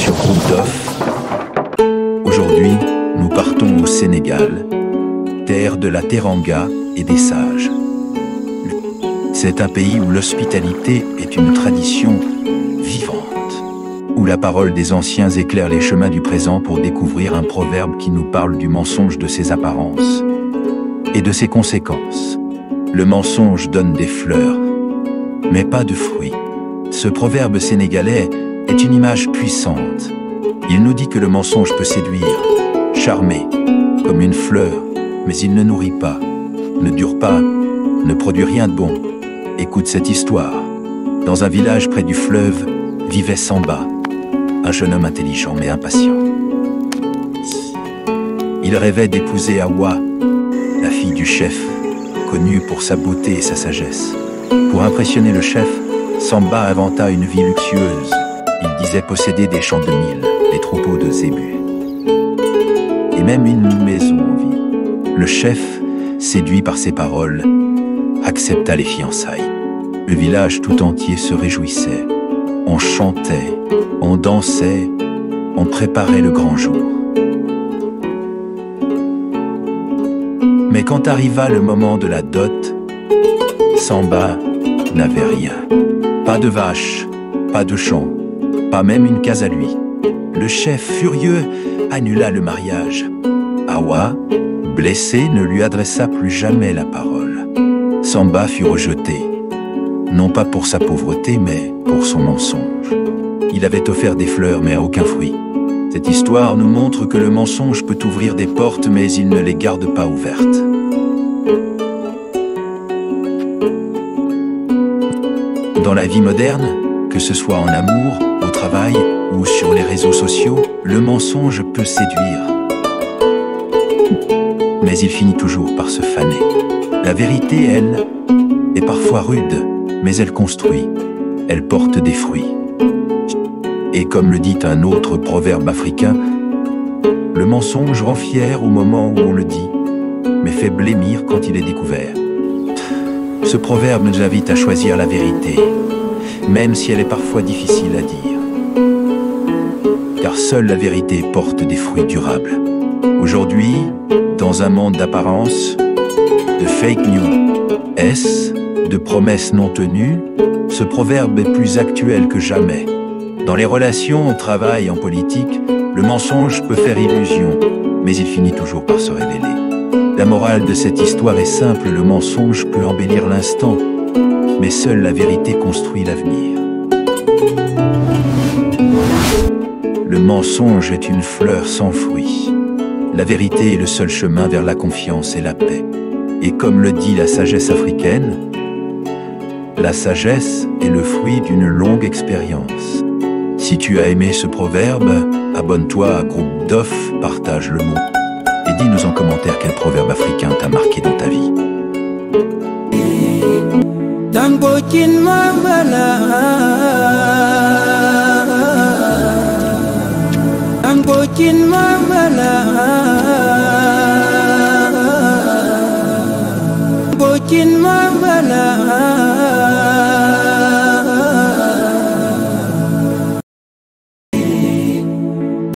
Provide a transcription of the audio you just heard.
sur Groupe DOF. Aujourd'hui, nous partons au Sénégal, terre de la teranga et des sages. C'est un pays où l'hospitalité est une tradition vivante, où la parole des anciens éclaire les chemins du présent pour découvrir un proverbe qui nous parle du mensonge de ses apparences et de ses conséquences. Le mensonge donne des fleurs, mais pas de fruits. Ce proverbe sénégalais est une image puissante. Il nous dit que le mensonge peut séduire, charmer, comme une fleur, mais il ne nourrit pas, ne dure pas, ne produit rien de bon. Écoute cette histoire. Dans un village près du fleuve, vivait Samba, un jeune homme intelligent mais impatient. Il rêvait d'épouser Awa, la fille du chef, connue pour sa beauté et sa sagesse. Pour impressionner le chef, Samba inventa une vie luxueuse. Il disait posséder des champs de mil, des troupeaux de zébus, et même une maison en ville. Le chef, séduit par ses paroles, accepta les fiançailles. Le village tout entier se réjouissait. On chantait, on dansait, on préparait le grand jour. Mais quand arriva le moment de la dot, Samba n'avait rien. Pas de vache, pas de champ, pas même une case à lui. Le chef, furieux, annula le mariage. Awa, blessé, ne lui adressa plus jamais la parole. Samba fut rejeté, non pas pour sa pauvreté, mais pour son mensonge. Il avait offert des fleurs, mais aucun fruit. Cette histoire nous montre que le mensonge peut ouvrir des portes, mais il ne les garde pas ouvertes. Dans la vie moderne, que ce soit en amour, au travail ou sur les réseaux sociaux, le mensonge peut séduire. Mais il finit toujours par se faner. La vérité, elle, est parfois rude, mais elle construit, elle porte des fruits. Et comme le dit un autre proverbe africain, le mensonge rend fier au moment où on le dit, mais fait blêmir quand il est découvert. Ce proverbe nous invite à choisir la vérité, même si elle est parfois difficile à dire. Car seule la vérité porte des fruits durables. Aujourd'hui, dans un monde d'apparence, de fake news, de promesses non tenues, ce proverbe est plus actuel que jamais. Dans les relations, au travail, en politique, le mensonge peut faire illusion, mais il finit toujours par se révéler. La morale de cette histoire est simple, le mensonge peut embellir l'instant, mais seule la vérité construit l'avenir. Le mensonge est une fleur sans fruits. La vérité est le seul chemin vers la confiance et la paix. Et comme le dit la sagesse africaine, la sagesse est le fruit d'une longue expérience. Si tu as aimé ce proverbe, abonne-toi à Groupe DOF, partage le mot et dis-nous en commentaire quel proverbe africain t'a marqué dans ta vie. Bokin Mambala